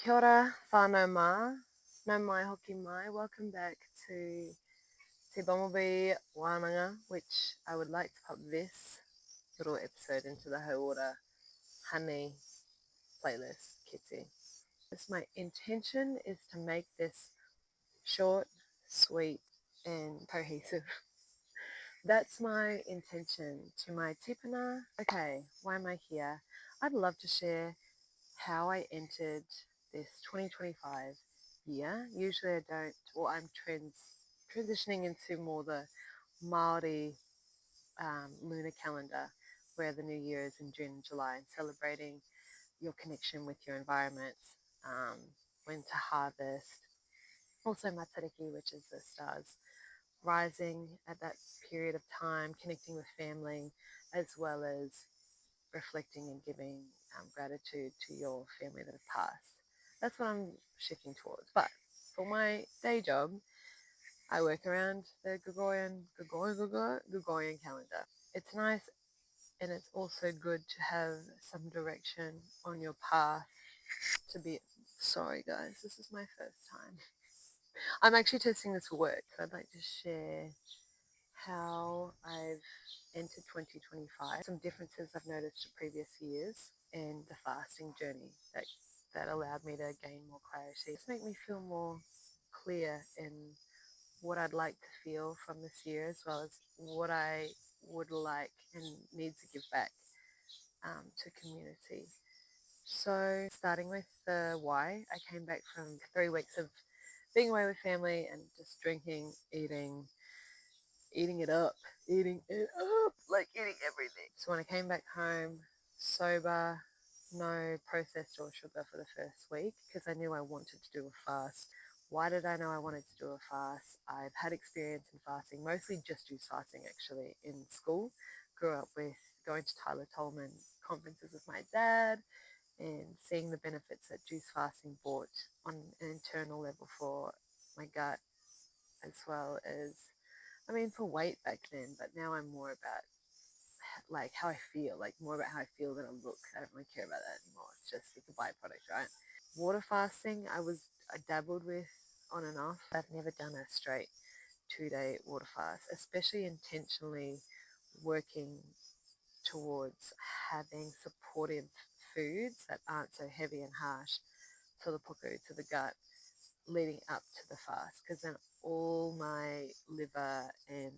Kia ora, whānau mā, nau mai hoki mai. Welcome back to Te Bumblebee Wānanga, which I would like to put this little episode into the Hauora Honey playlist, Kitty. My intention is to make this short, sweet, and cohesive. That's my intention to my tipuna. Okay, why am I here? I'd love to share how I entered this 2025 year. Usually I don't, or I'm transitioning into more the Mauri lunar calendar, where the new year is in June and July, and celebrating your connection with your environment, um, when to harvest. Also Matariki, which is the stars rising at that period of time, connecting with family, as well as reflecting and giving gratitude to your family that have passed. That's what I'm shifting towards. But for my day job, I work around the Gregorian calendar. It's nice, and it's also good to have some direction on your path to be. Sorry, guys, this is my first time. I'm actually testing this for work. So I'd like to share how I've entered 2025, some differences I've noticed to previous years, and the fasting journey that allowed me to gain more clarity. It's made me feel more clear in what I'd like to feel from this year, as well as what I would like and need to give back to community. So starting with the why, I came back from 3 weeks of being away with family and just drinking, eating it up, like eating everything. So when I came back home, sober, no processed or sugar for the first week, because I knew I wanted to do a fast. Why did I know I wanted to do a fast? I've had experience in fasting, mostly just juice fasting actually in school. Grew up with going to Tyler Tolman conferences with my dad and seeing the benefits that juice fasting brought on an internal level for my gut, as well as, I mean, for weight back then, but now I'm more about like how I feel, like more about how I feel than I look. I don't really care about that anymore. It's a byproduct, right? Water fasting, I dabbled with on and off. I've never done a straight 2-day water fast, especially intentionally working towards having supportive foods that aren't so heavy and harsh to the puku, to the gut, leading up to the fast, because then all my liver and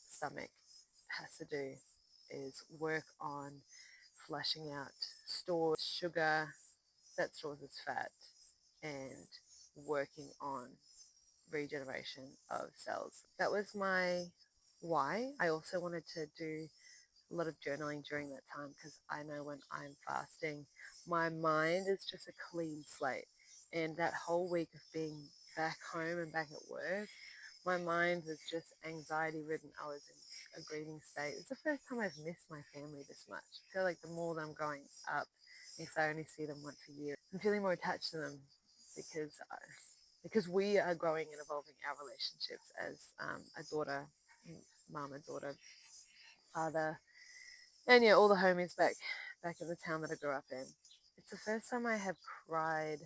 stomach has to do is work on flushing out stored sugar that stores as fat and working on regeneration of cells. That was my why. I also wanted to do a lot of journaling during that time, because I know when I'm fasting, my mind is just a clean slate. And that whole week of being back home and back at work, my mind was just anxiety ridden. I was in a grieving state. It's the first time I've missed my family this much. I feel like the more that I'm growing up, because I only see them once a year, I'm feeling more attached to them because we are growing and evolving our relationships as a daughter, mama, daughter, father, and yeah, all the homies back in the town that I grew up in. It's the first time I have cried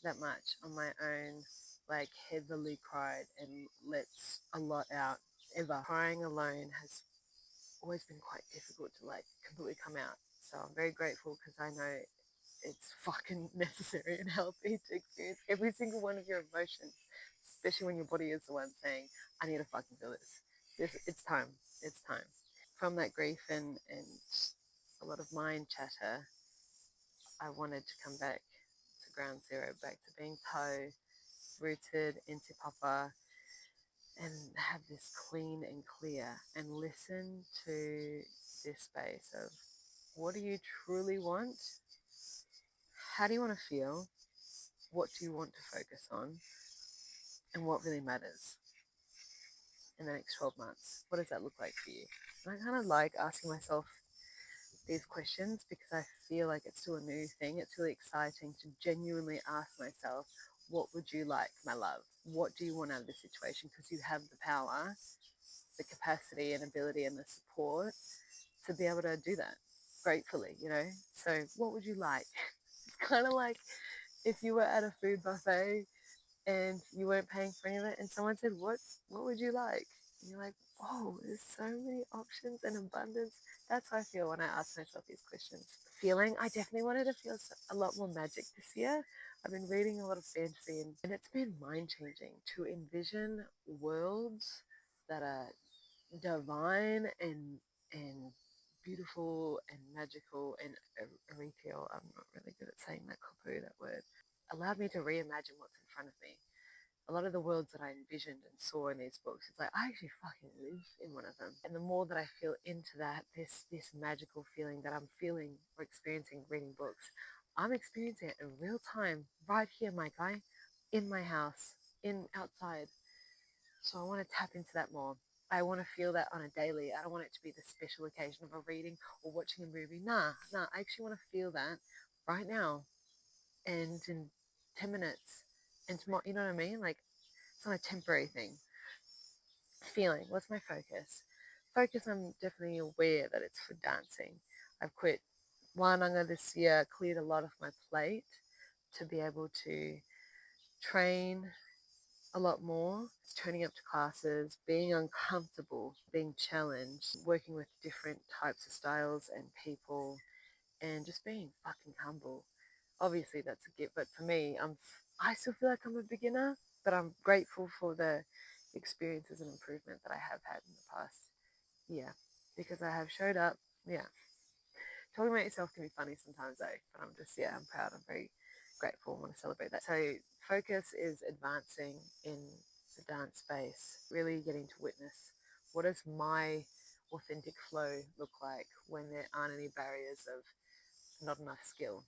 that much on my own, like heavily cried and let a lot out ever. Crying alone has always been quite difficult to like completely come out. So I'm very grateful, because I know it's fucking necessary and healthy to experience every single one of your emotions, especially when your body is the one saying, I need to fucking feel this. It's time. It's time. From that grief and a lot of mind chatter, I wanted to come back to ground zero, back to being toe, rooted into Papa, and have this clean and clear, and listen to this space of, what do you truly want? How do you want to feel? What do you want to focus on? And what really matters in the next 12 months? What does that look like for you? And I kind of like asking myself these questions, because I feel like it's still a new thing. It's really exciting to genuinely ask myself, what would you like, my love? What do you want out of this situation? Because you have the power, the capacity and ability and the support to be able to do that gratefully, So what would you like? It's kind of like If you were at a food buffet and you weren't paying for any of it, and someone said, what would you like? And you're like, whoa, there's so many options and abundance. That's how I feel when I ask myself these questions. Feeling, I definitely wanted to feel a lot more magic this year. I've been reading a lot of fantasy, and it's been mind-changing to envision worlds that are divine and beautiful and magical and ethereal. I'm not really good at saying that word. Allowed me to reimagine what's in front of me. A lot of the worlds that I envisioned and saw in these books, it's like I actually fucking live in one of them. And the more that I feel into that, this magical feeling that I'm feeling or experiencing reading books, I'm experiencing it in real time, right here, my guy, in my house, in outside. So I want to tap into that more. I want to feel that on a daily. I don't want it to be the special occasion of a reading or watching a movie. Nah. I actually want to feel that right now and in 10 minutes and tomorrow. You know what I mean? Like, it's not a temporary thing. Feeling, what's my focus? Focus, I'm definitely aware that it's for dancing. I've quit whānau this year, cleared a lot of my plate to be able to train a lot more. It's turning up to classes, being uncomfortable, being challenged, working with different types of styles and people, and just being fucking humble. Obviously, that's a gift, but for me, I still feel like I'm a beginner, but I'm grateful for the experiences and improvement that I have had in the past. Yeah, because I have showed up. Yeah, talking about yourself can be funny sometimes though, but I'm proud. I'm very grateful. I want to celebrate that. So focus is advancing in the dance space, really getting to witness what does my authentic flow look like when there aren't any barriers of not enough skill.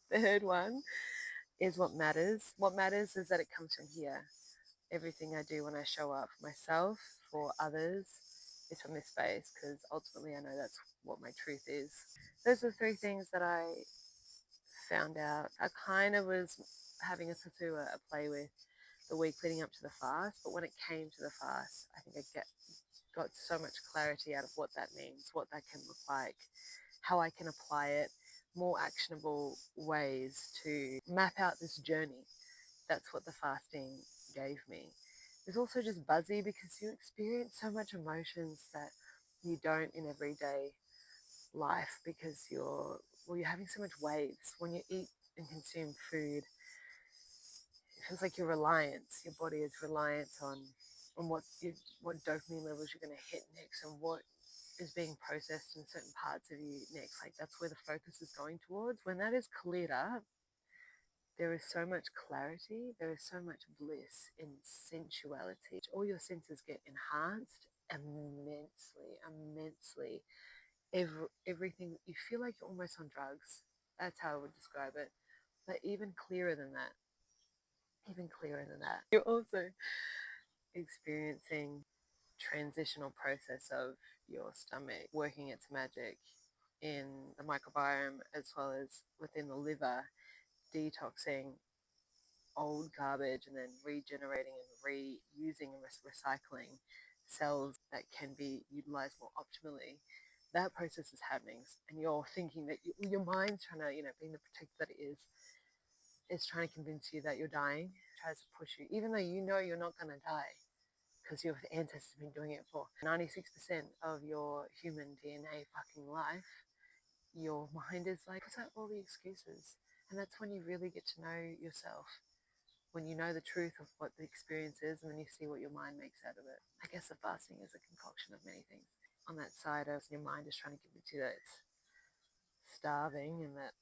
The third one is what matters. What matters is that it comes from here. Everything I do when I show up for myself, for others, is from this space because ultimately I know that's what my truth is. Those are three things that I found out. I kind of was having a play with the week leading up to the fast, but when it came to the fast, I think got so much clarity out of what that means, what that can look like, how I can apply it, more actionable ways to map out this journey. That's what the fasting gave me. It's also just buzzy because you experience so much emotions that you don't in everyday life because you're having so much waves. When you eat and consume food, it feels like your body is reliant on what dopamine levels you're going to hit next and what is being processed in certain parts of you next. Like that's where the focus is going towards. When that is cleared up, there is so much clarity, there is so much bliss in sensuality. All your senses get enhanced immensely, immensely. Everything, you feel like you're almost on drugs. That's how I would describe it. But even clearer than that, even clearer than that. You're also experiencing transitional process of your stomach working its magic in the microbiome as well as within the liver, detoxing old garbage and then regenerating and reusing and recycling cells that can be utilized more optimally. That process is happening, and you're thinking that your mind's trying to, being the protector that it is trying to convince you that you're dying, tries to push you, even though you know you're not going to die because your ancestors have been doing it for 96% of your human DNA fucking life. Your mind is like, puts out all the excuses. And that's when you really get to know yourself, when you know the truth of what the experience is, and then you see what your mind makes out of it. I guess the fasting is a concoction of many things. On that side of your mind is trying to convince you that it's starving and that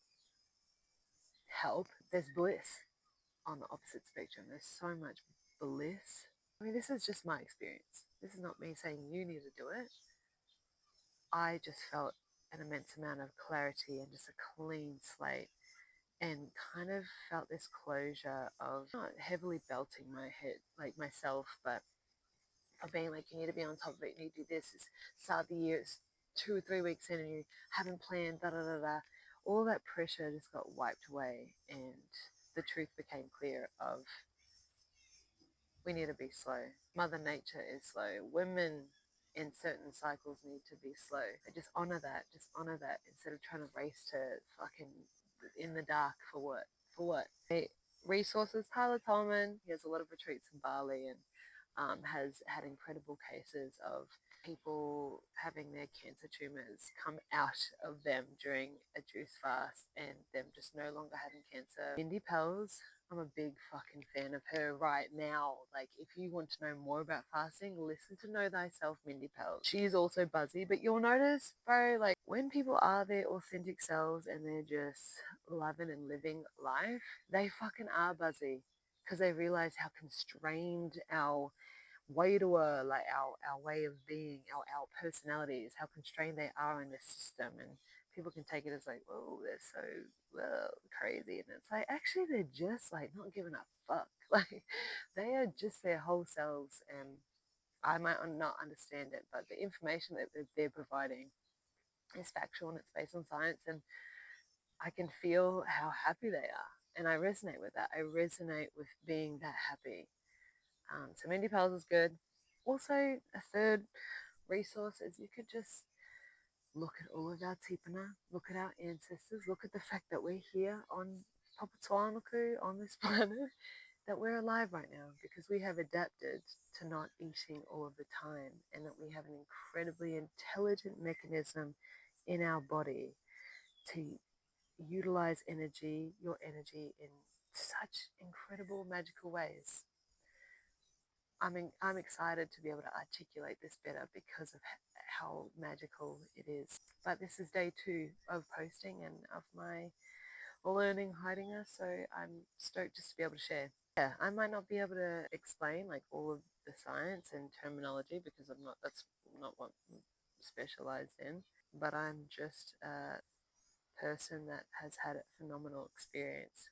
help, there's bliss on the opposite spectrum. There's so much bliss. I mean, this is just my experience. This is not me saying you need to do it. I just felt an immense amount of clarity and just a clean slate, and kind of felt this closure of not heavily belting my head, like myself, but of being like, you need to be on top of it, you need to do this, it's start the year, it's 2 or 3 weeks in and you haven't planned, da da da da. All that pressure just got wiped away, and the truth became clear of we need to be slow. Mother Nature is slow. Women in certain cycles need to be slow. Just honor that. Just honor that instead of trying to race to fucking in the dark for what? For what? Resources, Tyler Tolman, he has a lot of retreats in Bali and has had incredible cases of people having their cancer tumors come out of them during a juice fast and them just no longer having cancer. Mindy Pels, I'm a big fucking fan of her right now. Like, if you want to know more about fasting, listen to Know Thyself, Mindy Pels. She's also buzzy, but you'll notice, bro, like, when people are their authentic selves and they're just loving and living life, they fucking are buzzy because they realize how constrained our way to like our way of being, our personalities, how constrained they are in this system. And people can take it as like, oh, they're so crazy, and it's like, actually they're just like not giving a fuck. Like, they are just their whole selves. And I might not understand it, but the information that they're providing is factual and it's based on science, and I can feel how happy they are, and I resonate with that. I resonate with being that happy. So Mindy Pals is good. Also, a third resource is you could just look at all of our tipuna, look at our ancestors, look at the fact that we're here on Papatuanuku, on this planet, that we're alive right now because we have adapted to not eating all of the time, and that we have an incredibly intelligent mechanism in our body to utilize energy, your energy, in such incredible, magical ways. I'm excited to be able to articulate this better because of how magical it is. But this is day 2 of posting and of my learning haerenga, so I'm stoked just to be able to share. Yeah, I might not be able to explain like all of the science and terminology because that's not what I'm specialized in, but I'm just a person that has had a phenomenal experience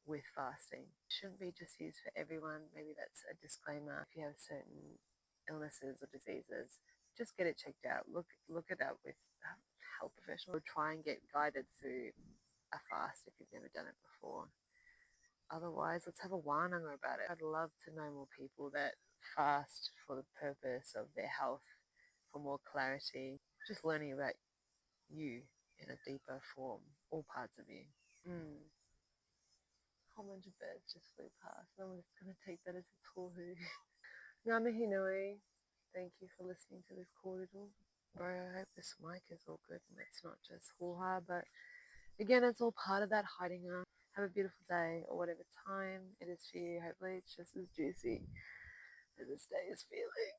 with fasting. It shouldn't be just used for everyone. Maybe that's a disclaimer. If you have certain illnesses or diseases, just get it checked out. Look it up with a health professional. Try and get guided through a fast if you've never done it before. Otherwise, let's have a whānau about it. I'd love to know more people that fast for the purpose of their health, for more clarity, just learning about you in a deeper form, all parts of you. Whole bunch of birds just flew past, and I'm just going to take that as a tohu. Ngā mihi nui. Thank you for listening to this kōrero. Bro, I hope this mic is all good and it's not just hōhā, but again, it's all part of that haerenga. Have a beautiful day, or whatever time it is for you. Hopefully it's just as juicy as this day is feeling.